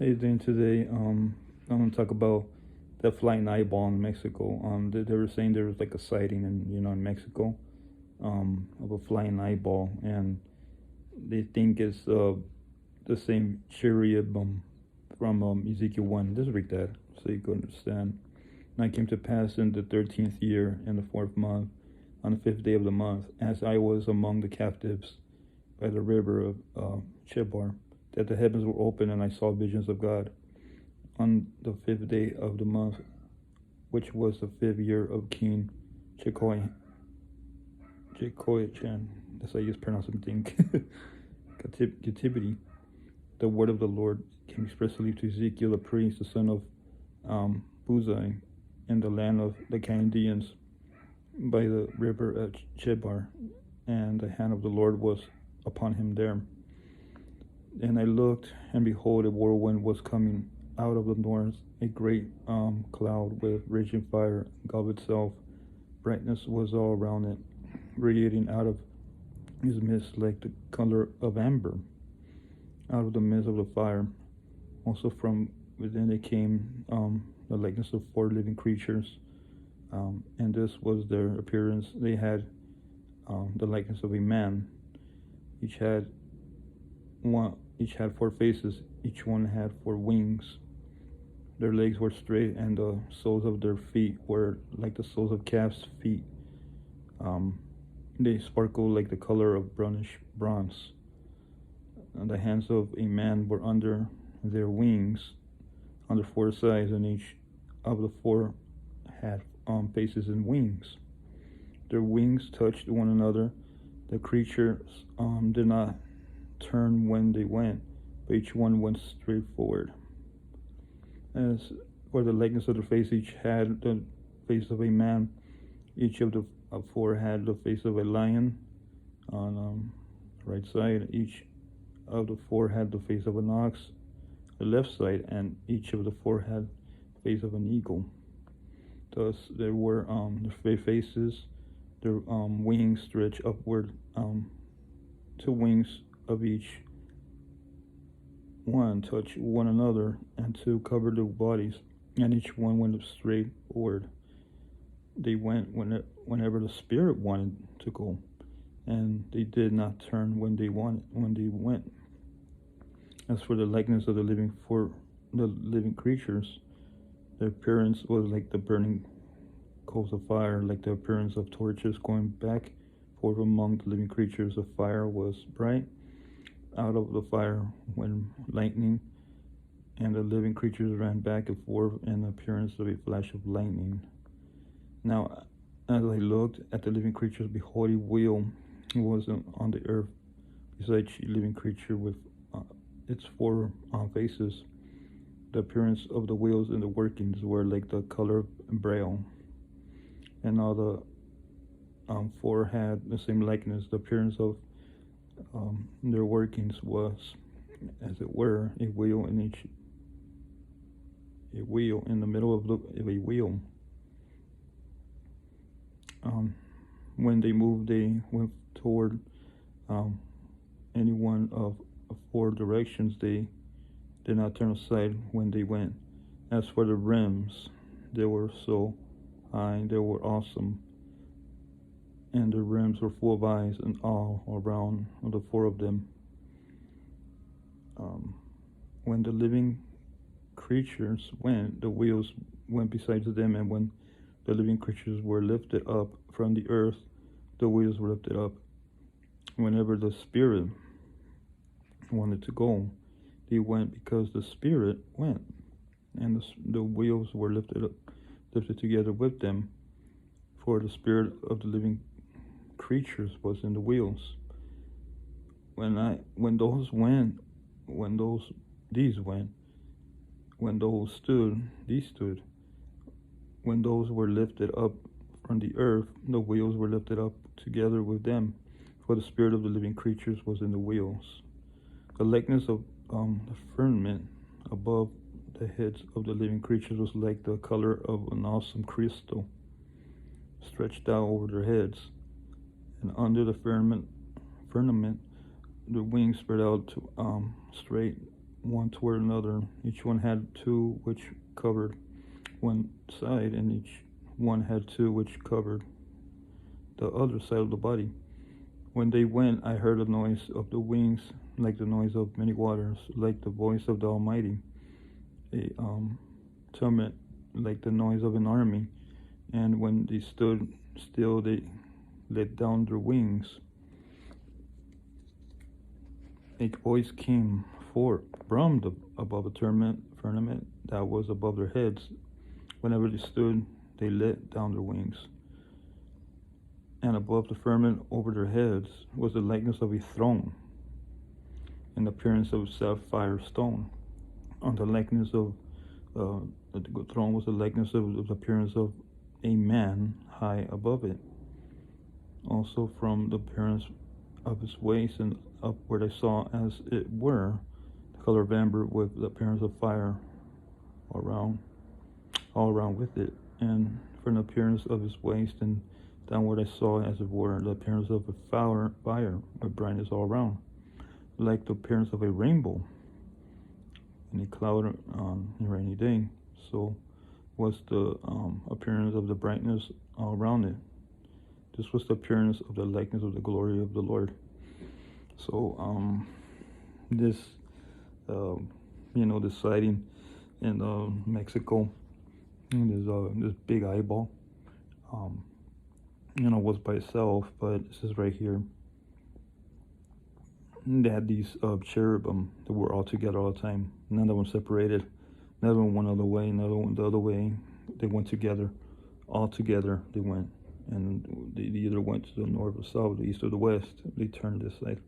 How you doing today? I'm gonna talk about the flying eyeball in Mexico. They were saying there was like a sighting in Mexico, of a flying eyeball, and they think it's the same cherub from Ezekiel 1. Just read that so you can understand. And it came to pass in the 13th year, in the 4th month, on the 5th day of the month, as I was among the captives by the river of Chebar, that the heavens were opened, and I saw visions of God. On the 5th day of the month, which was the 5th year of King Jehoiachin, that's how you pronounce something, captivity, the word of the Lord came expressly to Ezekiel the priest, the son of Buzai, in the land of the Chaldeans by the river of Chebar, and the hand of the Lord was upon him there. And I looked, and behold, a whirlwind was coming out of the north, a great cloud with raging fire, God itself. Brightness was all around it, radiating out of his midst like the color of amber, out of the midst of the fire. Also from within it came the likeness of 4 living creatures, and this was their appearance. They had the likeness of a man. Each had each had 4 faces. Each one had 4 wings. Their legs were straight, and the soles of their feet were like the soles of calves' feet. They sparkled like the color of brownish bronze. And the hands of a man were under their wings, on their 4 sides, and each of the 4 had faces and wings. Their wings touched one another. The creatures did not turn when they went, but each one went straight forward. As for the likeness of the face, each had the face of a man. Each of the 4 had the face of a lion on the right side. Each of the 4 had the face of an ox, the left side, and each of the 4 had the face of an eagle. Thus there were their faces, their wings stretched upward, 2 wings of each one touched one another, and 2 covered their bodies, and each one went straight forward. They went whenever the Spirit wanted to go, and they did not turn when they went. As for the likeness of the living creatures, their appearance was like the burning coals of fire, like the appearance of torches going back forth among the living creatures. The fire was bright. Out of the fire went lightning, and the living creatures ran back and forth in the appearance of a flash of lightning. Now, as I looked at the living creatures, behold, a wheel was on the earth beside each living creature with its 4 faces. The appearance of the wheels and the workings were like the color of braille, and all the 4 had the same likeness. The appearance of their workings was, as it were, a wheel in the middle of a wheel. When they moved, they went toward any one of 4 directions. They did not turn aside when they went. As for the rims, they were so high, they were awesome, and the rims were full of eyes, and all around the 4 of them. When the living creatures went, the wheels went beside them, and when the living creatures were lifted up from the earth, the wheels were lifted up. Whenever the Spirit wanted to go, they went, because the Spirit went, and the wheels were lifted together with them, for the Spirit of the living creatures was in the wheels. When those stood, these stood. When those were lifted up from the earth, the wheels were lifted up together with them, for the Spirit of the living creatures was in the wheels. The likeness of the firmament above the heads of the living creatures was like the color of an awesome crystal, stretched out over their heads, and under the firmament, the wings spread out to straight one toward another. Each one had two which covered one side, and each one had two which covered the other side of the body. When they went, I heard the noise of the wings, like the noise of many waters, like the voice of the Almighty, a trumpet, like the noise of an army. And when they stood still, they let down their wings. A voice came forth from above the firmament that was above their heads. Whenever they stood, they let down their wings. And above the firmament over their heads was the likeness of a throne, in appearance of sapphire stone. On the likeness of the throne was the likeness of the appearance of a man high above it. Also from the appearance of his waist and upward I saw as it were the color of amber with the appearance of fire all around with it. And from the appearance of his waist and downward I saw as it were the appearance of a fire with brightness all around, like the appearance of a rainbow in a cloud on a rainy day. So was the appearance of the brightness all around it. This was the appearance of the likeness of the glory of the Lord. So this this sighting in Mexico, this big eyeball was by itself, but this is right here. They had these cherubim that were all together all the time. None of them separated. None of them went the other way. Another one the other way. They went together. All together they went. And they either went to the north or south, the east or the west. They turned this side.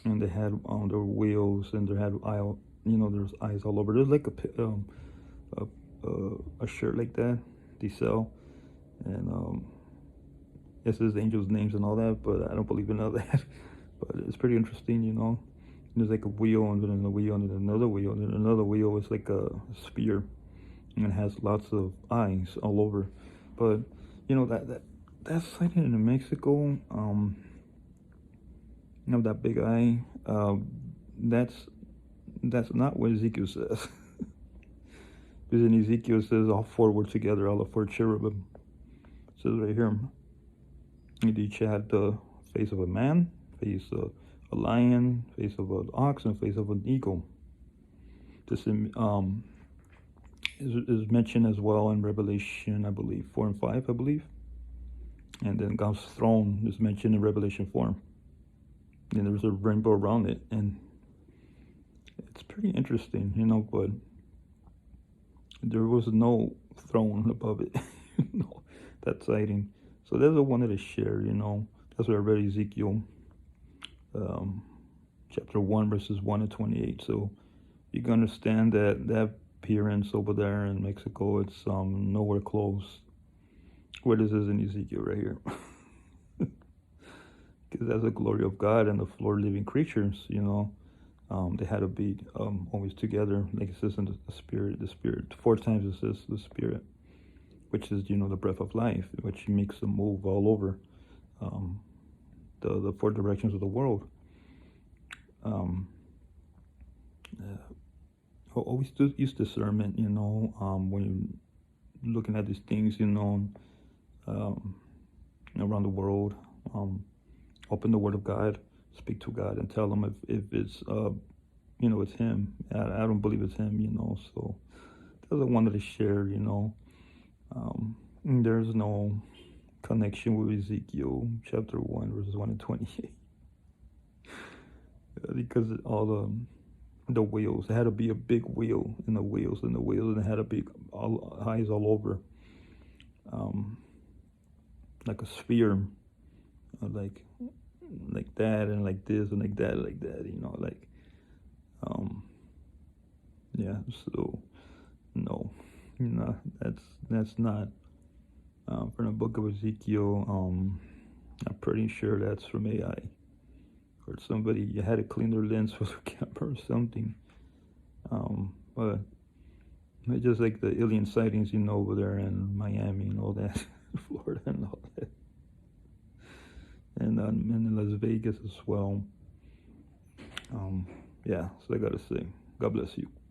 And they had their wheels, and they had there's eyes all over. There's like a shirt like that they sell. And it says angels' names and all that, but I don't believe in all that. But it's pretty interesting. There's like a wheel, and then a wheel, and then another wheel, and then another wheel. It's like a sphere, and it has lots of eyes all over. But that's sighting in Mexico. That big eye. That's not what Ezekiel says. Because in Ezekiel it says all four were together, all the four cherubim. It says right here. And each had the face of a man, face of a lion, face of an ox, and face of an eagle. This is mentioned as well in Revelation, I believe, 4 and 5, I believe. And then God's throne is mentioned in Revelation 4. And there's a rainbow around it, and it's pretty interesting, but there was no throne above it. That sighting. So that's what I wanted to share, That's what I read Ezekiel chapter 1, verses 1 to 28. So you can understand that appearance over there in Mexico, it's nowhere close where this is in Ezekiel right here. Because that's the glory of God and the four living creatures, they had to be always together, like it says in the Spirit. 4 times it says the Spirit, which is, the breath of life, which makes them move all over the 4 directions of the world. Always use discernment, when you're looking at these things, around the world. Open the Word of God, speak to God, and tell Him if it's, it's Him. I don't believe it's Him, So that's what I wanted to share, There's no connection with Ezekiel chapter 1, verses 1 and 28. Because all the wheels, it had to be a big wheel, and the wheels, and it had to be eyes all over. Like a sphere, like that, and like this, and like that, yeah. So no, that's not from the book of Ezekiel. I'm pretty sure that's from AI, or somebody you had to clean their lens with a camera or something. But it's just like the alien sightings, over there in Miami and all that, Florida and all that, and in Las Vegas as well. Yeah, so I gotta say, God bless you.